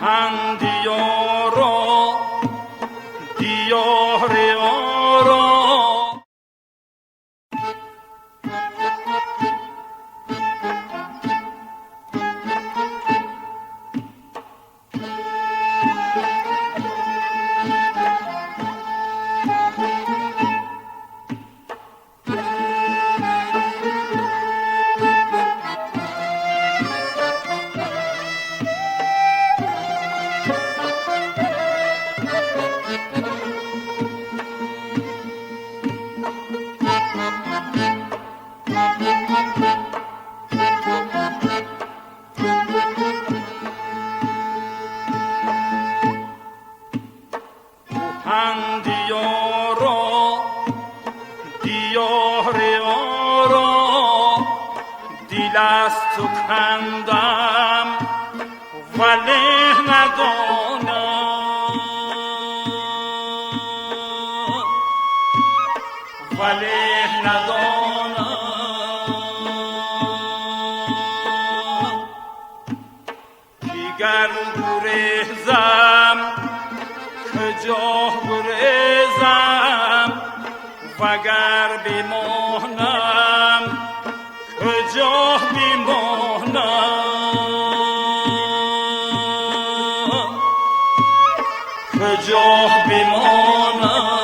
اندیارا دیار آرا اندیارا دیار آرا دیل از تو کندم ولی ندانم دیگر گریزم کجا گریزم وگر بمانم کجا بمانم